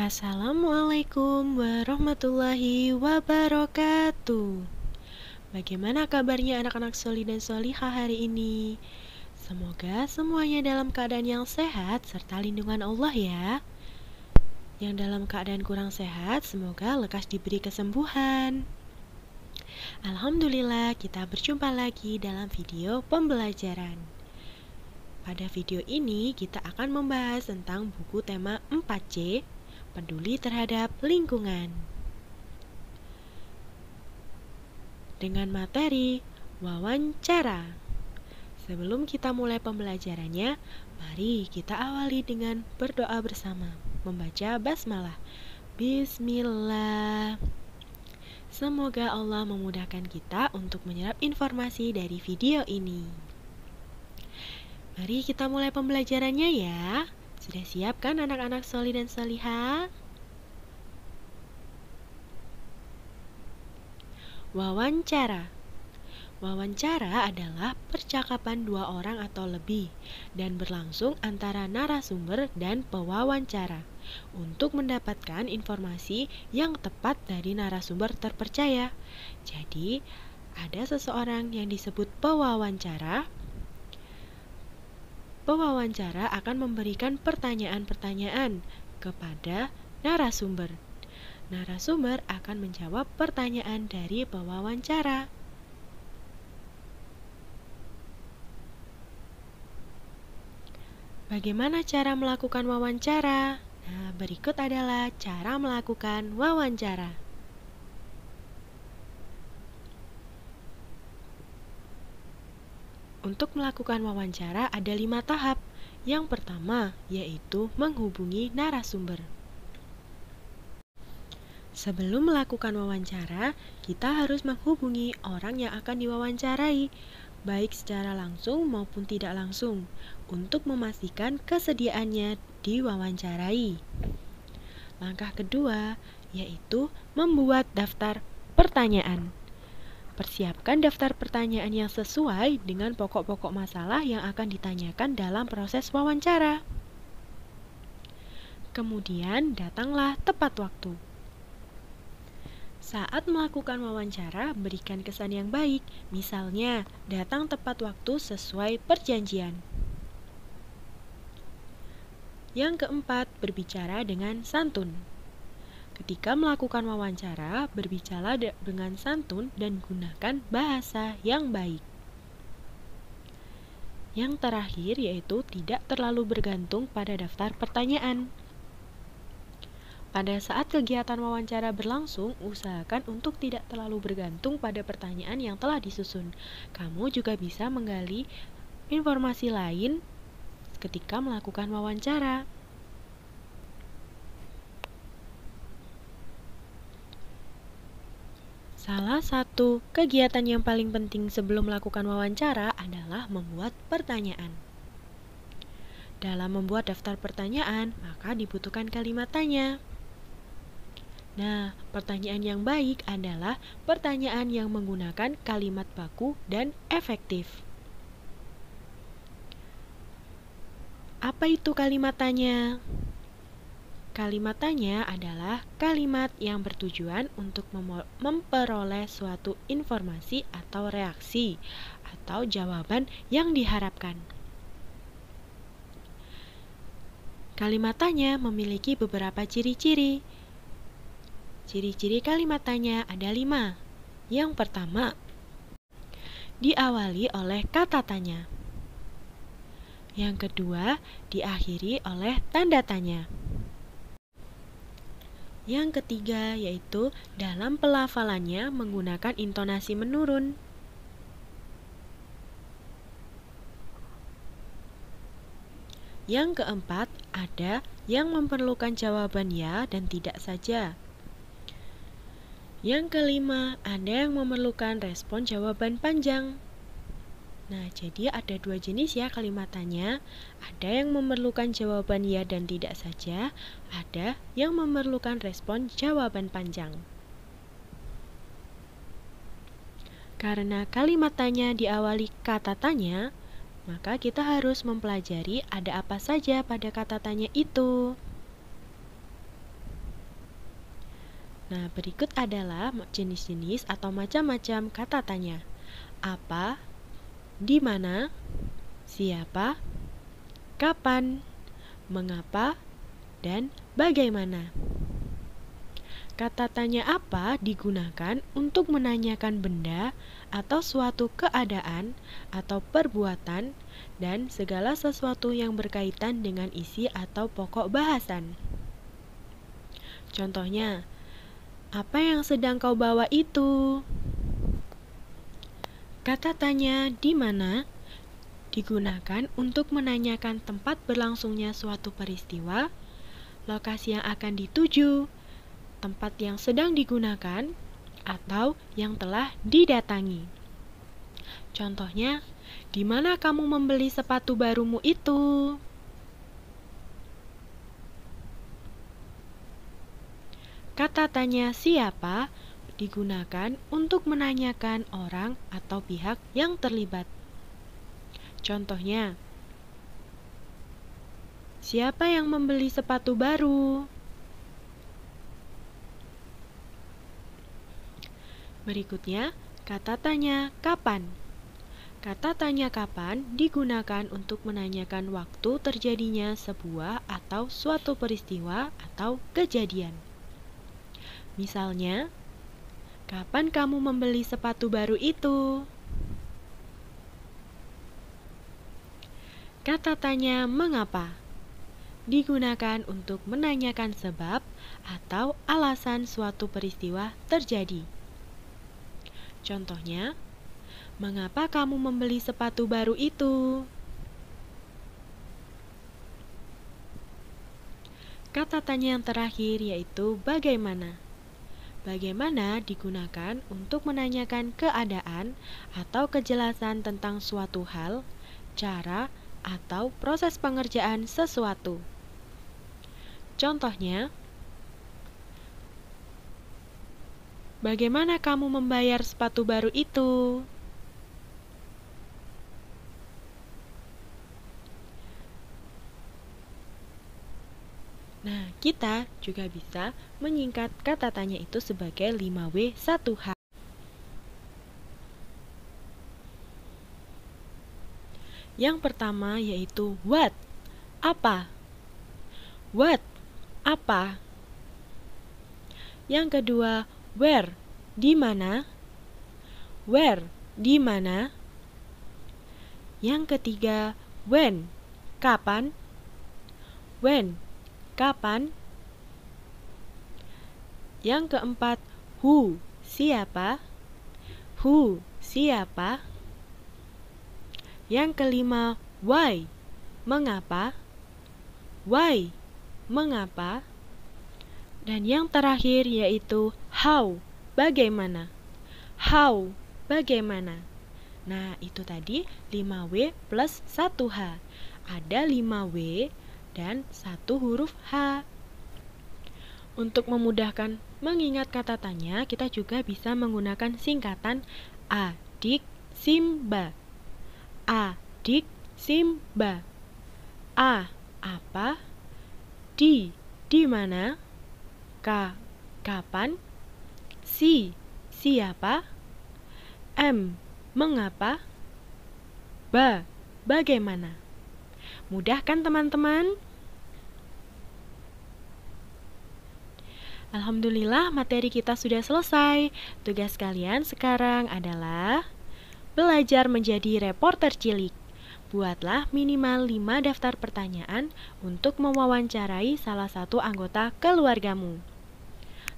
Assalamualaikum warahmatullahi wabarakatuh. Bagaimana kabarnya anak-anak soli dan solihah hari ini? Semoga semuanya dalam keadaan yang sehat serta lindungan Allah ya. Yang dalam keadaan kurang sehat, semoga lekas diberi kesembuhan. Alhamdulillah, kita berjumpa lagi dalam video pembelajaran. Pada video ini, kita akan membahas tentang buku tema 4C, peduli terhadap lingkungan. Dengan materi wawancara. Sebelum kita mulai pembelajarannya, mari kita awali dengan berdoa bersama, membaca basmalah. Bismillah. Semoga Allah memudahkan kita untuk menyerap informasi dari video ini. Mari kita mulai pembelajarannya ya. Sudah siap kan anak-anak soli dan solihah? Wawancara. Wawancara adalah percakapan dua orang atau lebih dan berlangsung antara narasumber dan pewawancara untuk mendapatkan informasi yang tepat dari narasumber terpercaya. Jadi, ada seseorang yang disebut pewawancara. Pewawancara akan memberikan pertanyaan-pertanyaan kepada narasumber. Narasumber akan menjawab pertanyaan dari pewawancara. Bagaimana cara melakukan wawancara? Nah, berikut adalah cara melakukan wawancara. Untuk melakukan wawancara ada 5 tahap. Yang pertama yaitu menghubungi narasumber. Sebelum melakukan wawancara, kita harus menghubungi orang yang akan diwawancarai, baik secara langsung maupun tidak langsung, untuk memastikan kesediaannya diwawancarai. Langkah kedua yaitu membuat daftar pertanyaan. Persiapkan daftar pertanyaan yang sesuai dengan pokok-pokok masalah yang akan ditanyakan dalam proses wawancara. Kemudian datanglah tepat waktu. Saat melakukan wawancara, berikan kesan yang baik, misalnya datang tepat waktu sesuai perjanjian. Yang keempat, berbicara dengan santun. Ketika melakukan wawancara, berbicara dengan santun dan gunakan bahasa yang baik. Yang terakhir yaitu tidak terlalu bergantung pada daftar pertanyaan. Pada saat kegiatan wawancara berlangsung, usahakan untuk tidak terlalu bergantung pada pertanyaan yang telah disusun. Kamu juga bisa menggali informasi lain ketika melakukan wawancara. Salah satu kegiatan yang paling penting sebelum melakukan wawancara adalah membuat pertanyaan. Dalam membuat daftar pertanyaan, maka dibutuhkan kalimat tanya. Nah, pertanyaan yang baik adalah pertanyaan yang menggunakan kalimat baku dan efektif. Apa itu kalimat tanya? Kalimat tanya adalah kalimat yang bertujuan untuk memperoleh suatu informasi atau reaksi atau jawaban yang diharapkan. Kalimat tanya memiliki beberapa ciri-ciri. Ciri-ciri kalimat tanya ada 5. Yang pertama, diawali oleh kata tanya. Yang kedua, diakhiri oleh tanda tanya. Yang ketiga yaitu dalam pelafalannya menggunakan intonasi menurun. Yang keempat, ada yang memerlukan jawaban ya dan tidak saja. Yang kelima, ada yang memerlukan respon jawaban panjang. Nah, jadi ada 2 jenis ya kalimat tanya. Ada yang memerlukan jawaban ya dan tidak saja, ada yang memerlukan respon jawaban panjang. Karena kalimat tanya diawali kata tanya, maka kita harus mempelajari ada apa saja pada kata tanya itu. Nah, berikut adalah jenis-jenis atau macam-macam kata tanya. Apa, di mana, siapa, kapan, mengapa, dan bagaimana. Kata tanya apa digunakan untuk menanyakan benda atau suatu keadaan atau perbuatan dan segala sesuatu yang berkaitan dengan isi atau pokok bahasan. Contohnya, apa yang sedang kau bawa itu? Kata tanya di mana digunakan untuk menanyakan tempat berlangsungnya suatu peristiwa, lokasi yang akan dituju, tempat yang sedang digunakan, atau yang telah didatangi. Contohnya, di mana kamu membeli sepatu barumu itu? Kata tanya siapa digunakan untuk menanyakan orang atau pihak yang terlibat. Contohnya, siapa yang membeli sepatu baru? Berikutnya, kata tanya kapan. Kata tanya kapan digunakan untuk menanyakan waktu terjadinya sebuah atau suatu peristiwa atau kejadian. Misalnya, kapan kamu membeli sepatu baru itu? Kata tanya mengapa digunakan untuk menanyakan sebab atau alasan suatu peristiwa terjadi. Contohnya, mengapa kamu membeli sepatu baru itu? Kata tanya yang terakhir yaitu bagaimana. Bagaimana digunakan untuk menanyakan keadaan atau kejelasan tentang suatu hal, cara, atau proses pengerjaan sesuatu. Contohnya, bagaimana kamu membayar sepatu baru itu? Nah, kita juga bisa menyingkat kata tanya itu sebagai 5W 1H. Yang pertama yaitu what, apa. What, apa. Yang kedua, where, di mana. Where, di mana. Yang ketiga, when, kapan. When, kapan. Yang keempat, who, siapa. Who, siapa. Yang kelima, why, mengapa. Why, mengapa. Dan yang terakhir yaitu how, bagaimana. How, bagaimana. Nah, itu tadi 5W plus 1H. Ada 5W dan 1 huruf H. Untuk memudahkan mengingat kata tanya, kita juga bisa menggunakan singkatan adik Simba. Adik Simba. A, apa. Di mana. K, kapan. Si, siapa. M, mengapa. Ba, bagaimana. Mudah kan teman-teman? Alhamdulillah materi kita sudah selesai. Tugas kalian sekarang adalah belajar menjadi reporter cilik. Buatlah minimal 5 daftar pertanyaan untuk mewawancarai salah satu anggota keluargamu.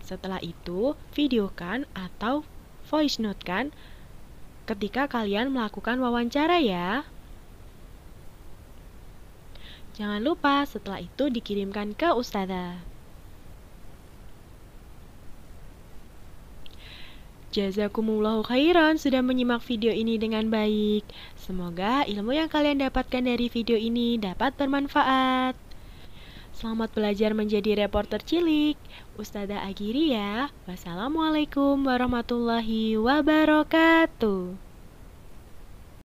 Setelah itu, videokan atau voice note-kan ketika kalian melakukan wawancara ya. Jangan lupa setelah itu dikirimkan ke Ustazah. Jazakumullahu khairan sudah menyimak video ini dengan baik. Semoga ilmu yang kalian dapatkan dari video ini dapat bermanfaat. Selamat belajar menjadi reporter cilik. Ustazah Agiria. Wassalamualaikum warahmatullahi wabarakatuh.